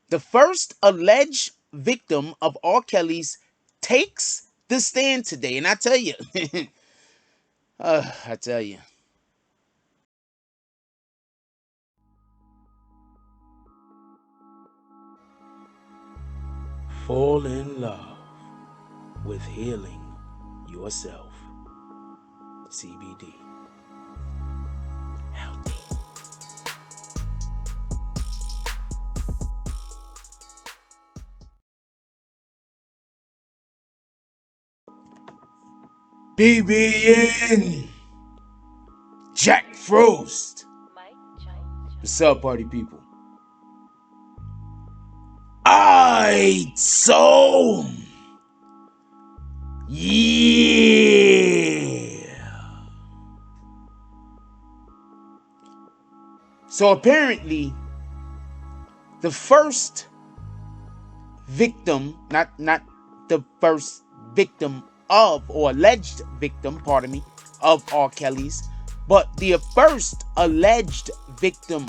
The first alleged victim of R. Kelly's takes the stand today. And I tell you, I tell you. Fall in love with healing yourself. CBD. Healthy. BBN. Jack Frost. What's up, party people? Alright, so yeah. So apparently, the first victim, not the first victim of, or alleged victim, pardon me, of R. Kelly's, but the first alleged victim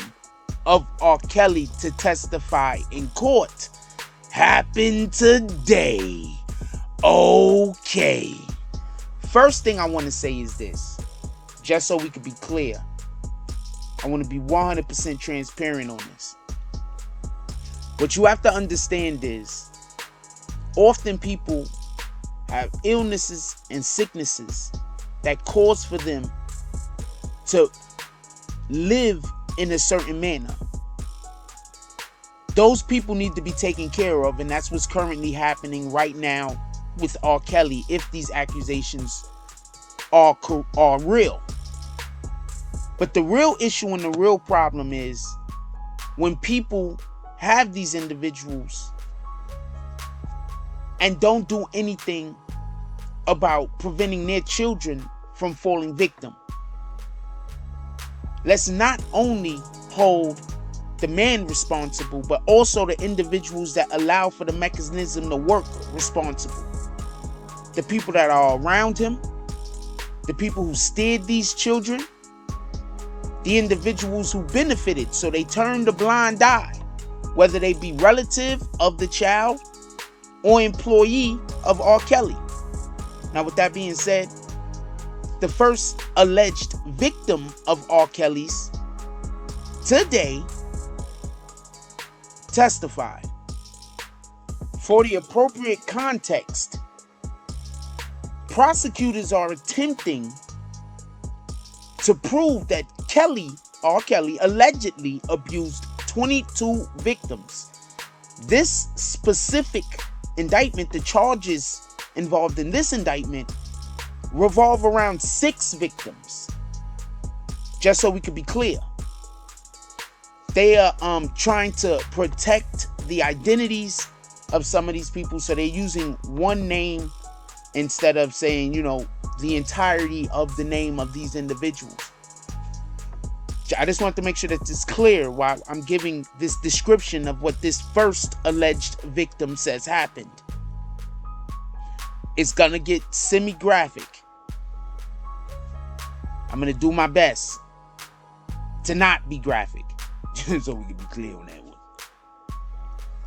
of R. Kelly to testify in court happened today. Okay. First thing I want to say is this, just so we could be clear. I want to be 100% transparent on this. What you have to understand is, often people have illnesses and sicknesses that cause for them to live in a certain manner. Those people need to be taken care of, and that's what's currently happening right now with R. Kelly, if these accusations are real. But the real issue and the real problem is when people have these individuals and don't do anything about preventing their children from falling victim. Let's not only hold the man responsible, but also the individuals that allow for the mechanism to work responsible. The people that are around him, the people who steered these children, the individuals who benefited, so they turned a blind eye, whether they be relative of the child or employee of R. Kelly. Now, with that being said, the first alleged victim of R. Kelly's today testified. For the appropriate context, prosecutors are attempting to prove that R. Kelly allegedly abused 22 victims. This specific indictment, the charges involved in this indictment, revolve around 6 victims. Just so we could be clear. They are trying to protect the identities of some of these people, so they're using one name instead of saying, the entirety of the name of these individuals. I just want to make sure that it's clear while I'm giving this description of what this first alleged victim says happened. It's gonna get semi-graphic. I'm gonna do my best to not be graphic, so we can be clear on that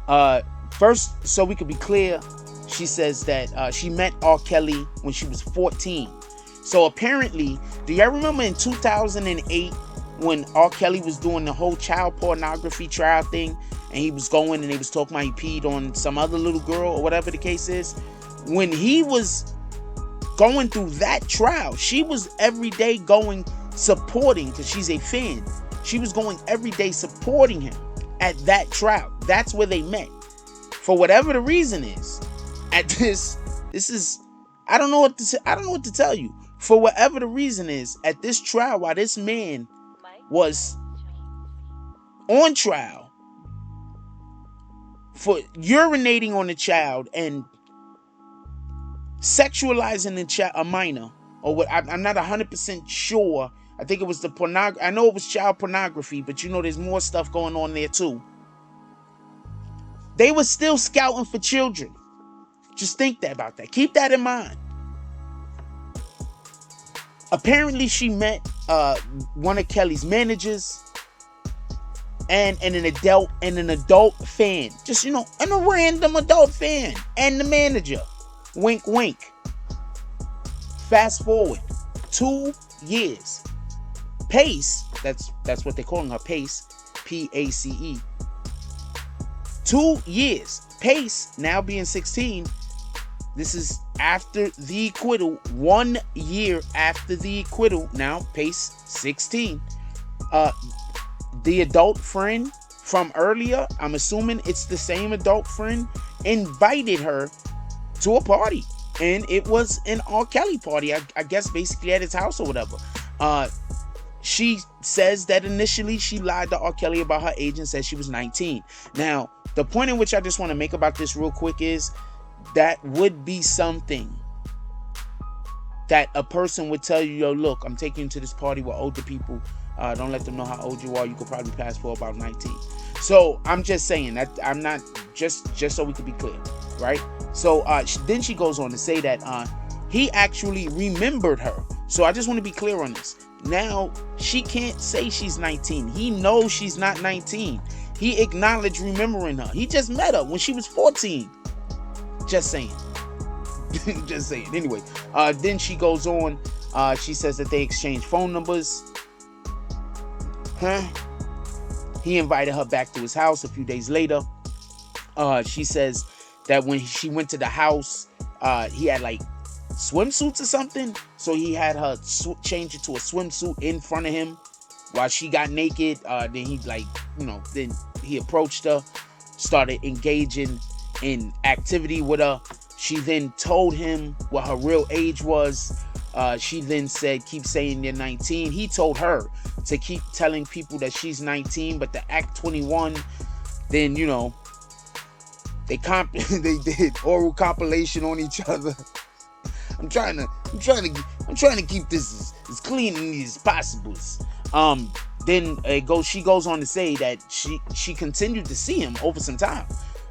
one. First, so we can be clear, she says that she met R. Kelly when she was 14. So apparently, do y'all remember in 2008 when R. Kelly was doing the whole child pornography trial thing, and he was going and they was talking about he peed on some other little girl or whatever the case is? When he was going through that trial, she was every day going supporting, because she's a fan. She was going every day supporting him at that trial. That's where they met. For whatever the reason is, at this is, I don't know what to tell you. For whatever the reason is, at this trial, while this man was on trial for urinating on a child and sexualizing a minor, or what, I'm not 100% sure. I think it was the pornography. I know it was child pornography, but there's more stuff going on there too. They were still scouting for children. Just think about that. Keep that in mind. Apparently, she met one of Kelly's managers, and an adult fan. Just, and a random adult fan. And the manager. Wink, wink. Fast forward 2 years. Pace, that's what they're calling her, Pace, P-A-C-E. 2 years. Pace, now being 16, this is after the acquittal, 1 year after the acquittal, now Pace, 16. The adult friend from earlier, I'm assuming it's the same adult friend, invited her to a party. And it was an R. Kelly party, I guess basically at his house or whatever. She says that initially she lied to R. Kelly about her age and said she was 19. Now, the point in which I just want to make about this real quick is that would be something that a person would tell you, yo, look, I'm taking you to this party with older people. Don't let them know how old you are. You could probably pass for about 19. So I'm just saying that I'm not, just so we could be clear, right? So then she goes on to say that he actually remembered her. So I just want to be clear on this. Now, she can't say she's 19. He knows she's not 19. He acknowledged remembering her. He just met her when she was 14. Just saying. Just saying. Anyway, then she goes on. She says that they exchanged phone numbers. He invited her back to his house a few days later. She says that when she went to the house, he had like swimsuits or something, so he had her change it to a swimsuit in front of him while she got naked. Then he then he approached her, started engaging in activity with her. She then told him what her real age was. She then said, keep saying you're 19. He told her to keep telling people that she's 19, but to act 21. Then, they did oral compilation on each other. I'm trying to keep this as clean as possible. Then she goes on to say that she continued to see him over some time.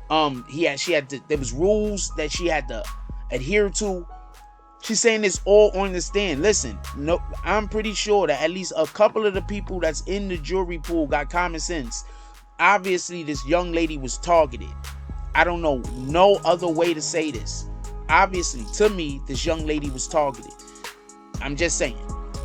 There was rules that she had to adhere to. She's saying this all on the stand. Listen, no, I'm pretty sure that at least a couple of the people that's in the jury pool got common sense. Obviously, this young lady was targeted. I don't know no other way to say this. Obviously, to me, this young lady was targeted. I'm just saying.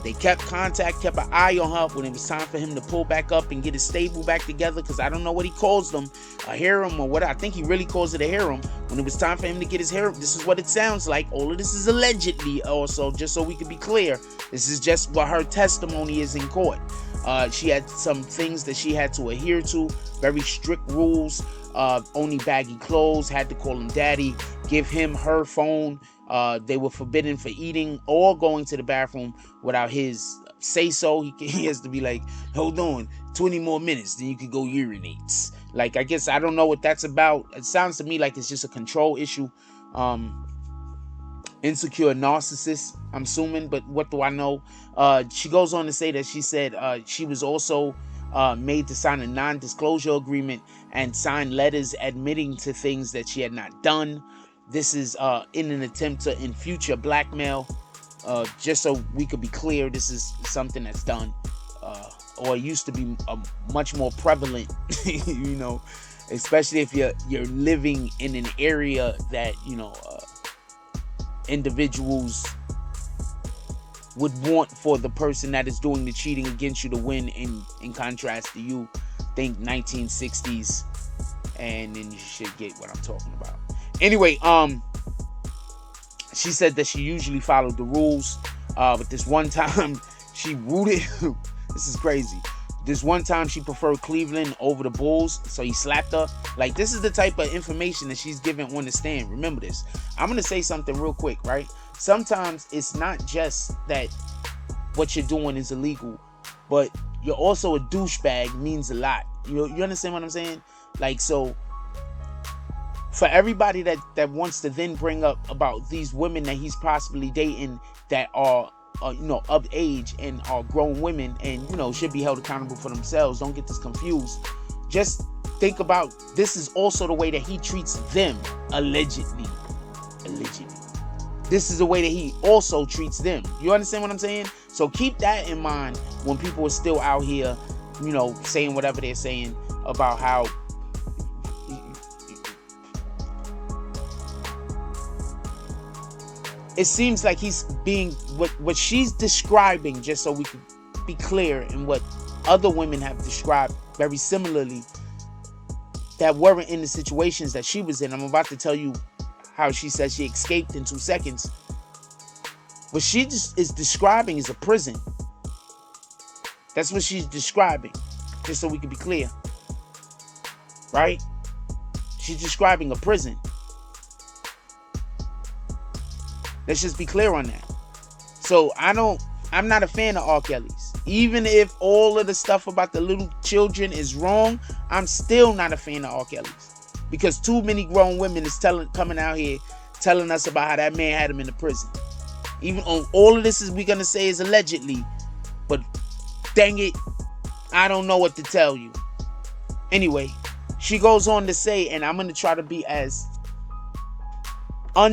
They kept contact, kept an eye on her when it was time for him to pull back up and get his stable back together, because I don't know what he calls them, a harem or what. I think he really calls it a harem. When it was time for him to get his harem, this is what it sounds like. All of this is allegedly also, just so we can be clear. This is just what her testimony is in court. She had some things that she had to adhere to, very strict rules. Only baggy clothes, had to call him daddy, give him her phone. They were forbidden for eating or going to the bathroom without his say so. He has to be like, hold on, 20 more minutes, then you could go urinate. Like, I guess I don't know what that's about. It sounds to me like it's just a control issue. Insecure narcissist, I'm assuming, but what do I know? She goes on to say that she said she was also made to sign a non-disclosure agreement and sign letters admitting to things that she had not done. This is in an attempt to, in future, blackmail. Just so we could be clear, this is something that's done, or used to be much more prevalent, especially if you're living in an area that, individuals would want for the person that is doing the cheating against you to win, in contrast to you. Think 1960s, and then you should get what I'm talking about. Anyway, she said that she usually followed the rules, but this one time she rooted this is crazy. This one time she preferred Cleveland over the Bulls, so he slapped her. Like, this is the type of information that she's giving on the stand. Remember this. I'm going to say something real quick, right? Sometimes it's not just that what you're doing is illegal, but you're also a douchebag means a lot. You understand what I'm saying? Like, so for everybody that wants to then bring up about these women that he's possibly dating that are of age and are grown women and should be held accountable for themselves, don't get this confused. Just think about, this is also the way that he treats them. Allegedly this is the way that he also treats them. You understand what I'm saying? So keep that in mind when people are still out here saying whatever they're saying. about how it seems like he's being what she's describing, just so we can be clear, and what other women have described very similarly that weren't in the situations that she was in. I'm about to tell you how she says she escaped in 2 seconds. What she just is describing is a prison. That's what she's describing, just so we can be clear. Right? She's describing a prison. Let's just be clear on that. So I'm not a fan of R. Kelly's. Even if all of the stuff about the little children is wrong, I'm still not a fan of R. Kelly's. Because too many grown women is coming out here telling us about how that man had him in the prison. Even on all of this is we're gonna say is allegedly, but dang it, I don't know what to tell you. Anyway, she goes on to say, and I'm gonna try to be as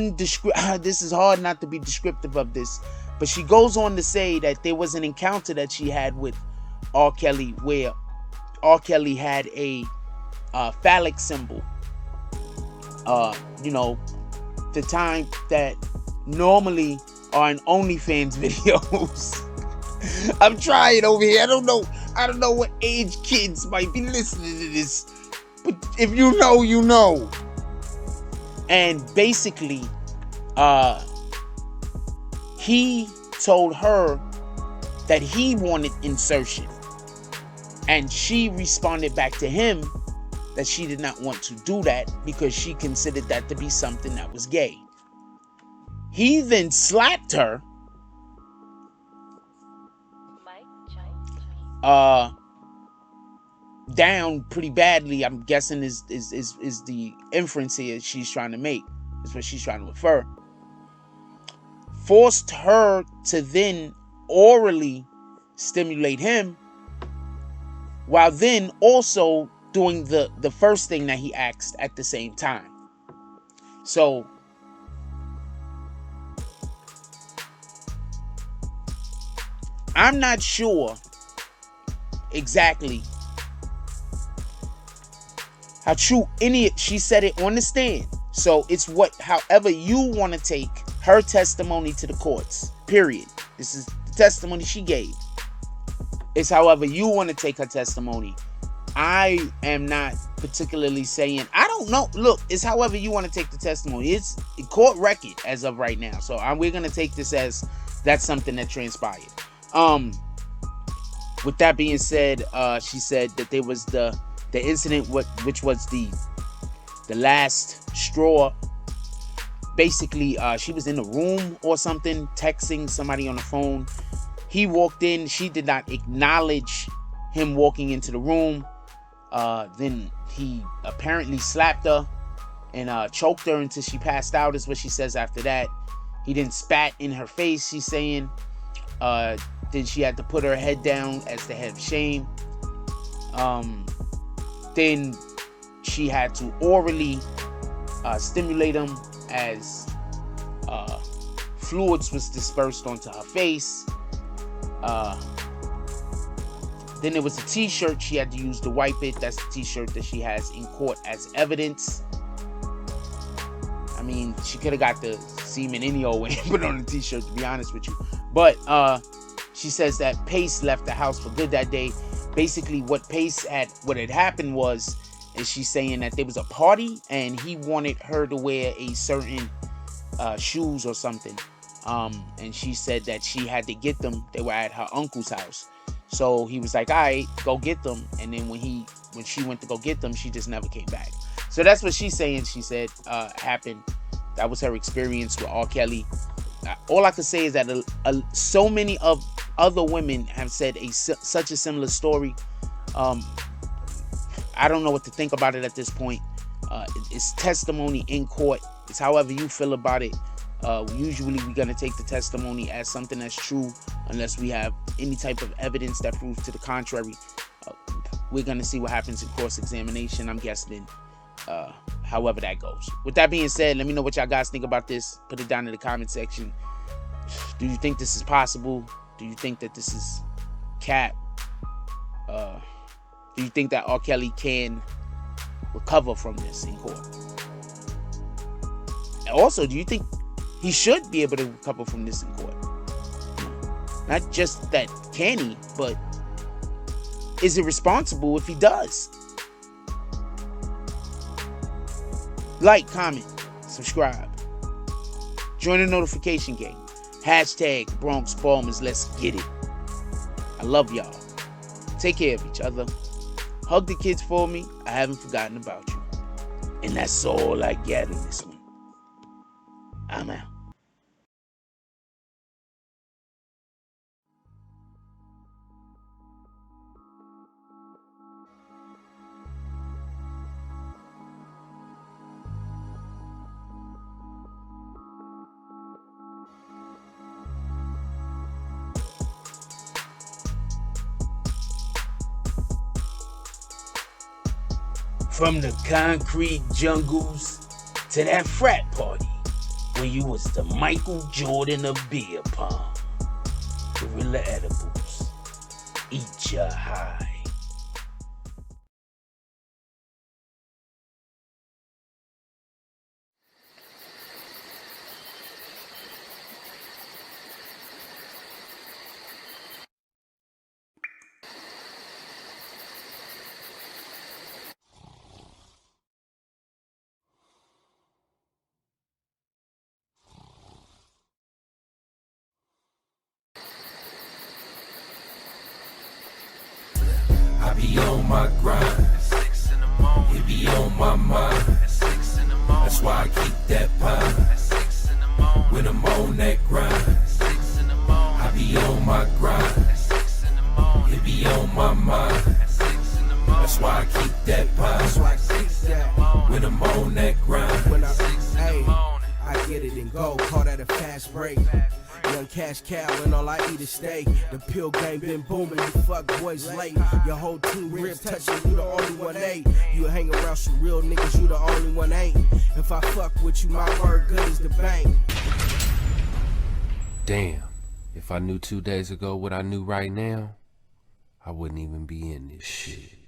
this is hard not to be descriptive of this, but she goes on to say that there was an encounter that she had with R. Kelly where R. Kelly had a phallic symbol. The time that normally are in OnlyFans videos. I'm trying over here. I don't know what age kids might be listening to this, but if you know, you know. And basically, he told her that he wanted insertion. And she responded back to him that she did not want to do that because she considered that to be something that was gay. He then slapped her. Down pretty badly, I'm guessing is the inference here she's trying to make. Is what she's trying to infer. Forced her to then orally stimulate him, while then also doing the first thing that he asked at the same time. So I'm not sure exactly how true she said it on the stand. So it's however you want to take her testimony to the courts, period. This is the testimony she gave. It's however you want to take her testimony. I am not particularly saying, I don't know. Look, it's however you want to take the testimony. It's a court record as of right now. So we're going to take this as that's something that transpired. With that being said, she said that there was the incident which was the last straw. Basically, she was in a room or something, texting somebody on the phone. He walked in. She did not acknowledge him walking into the room. Then he apparently slapped her and choked her until she passed out, is what she says after that. He then spat in her face, she's saying. Then she had to put her head down as the head of shame. Then she had to orally stimulate him as fluids was dispersed onto her face. Then there was a t-shirt she had to use to wipe it. That's the t-shirt that she has in court as evidence. I mean, she could have got the semen any old way and put on the t-shirt, to be honest with you. But she says that Pace left the house for good that day. Basically, what had happened was, is she's saying that there was a party and he wanted her to wear a certain shoes or something. And she said that she had to get them. They were at her uncle's house. So he was like, all right, go get them. And then when she went to go get them, she just never came back. So that's what she's saying. She said happened. That was her experience with R. Kelly. All I could say is that so many of other women have said such a similar story. I don't know what to think about it at this point. It's testimony in court. It's however you feel about it. Usually we're going to take the testimony as something that's true unless we have any type of evidence that proves to the contrary. We're going to see what happens in cross-examination. I'm guessing however that goes. With that being said, let me know what y'all guys think about this. Put it down in the comment section. Do you think this is possible? Do you think that this is cap? Do you think that R. Kelly can recover from this in court? And also, do you think he should be able to recover from this in court? Not just that can he, but is it responsible if he does? Like, comment, subscribe. Join the notification gang. Hashtag Bronx Bombers. Let's get it. I love y'all. Take care of each other. Hug the kids for me. I haven't forgotten about you. And that's all I got in this one. I'm out. From the concrete jungles to that frat party where you was the Michael Jordan of beer pong. Gorilla edibles. Eat ya high. I be on my grind, it be on my mind. That's why I keep that pine when I'm on that grind. I be on my grind, it be on my mind. That's why I keep that pine when I'm on that grind. I get it and go, call that a fast break. Young cash cow and all I eat is steak. The pill game been booming, you fuck boys late. Your whole team ribs touching, you the only one ain't. You hang around some real niggas, you the only one ain't. If I fuck with you, my word good as the bank. Damn, if I knew 2 days ago what I knew right now, I wouldn't even be in this shit.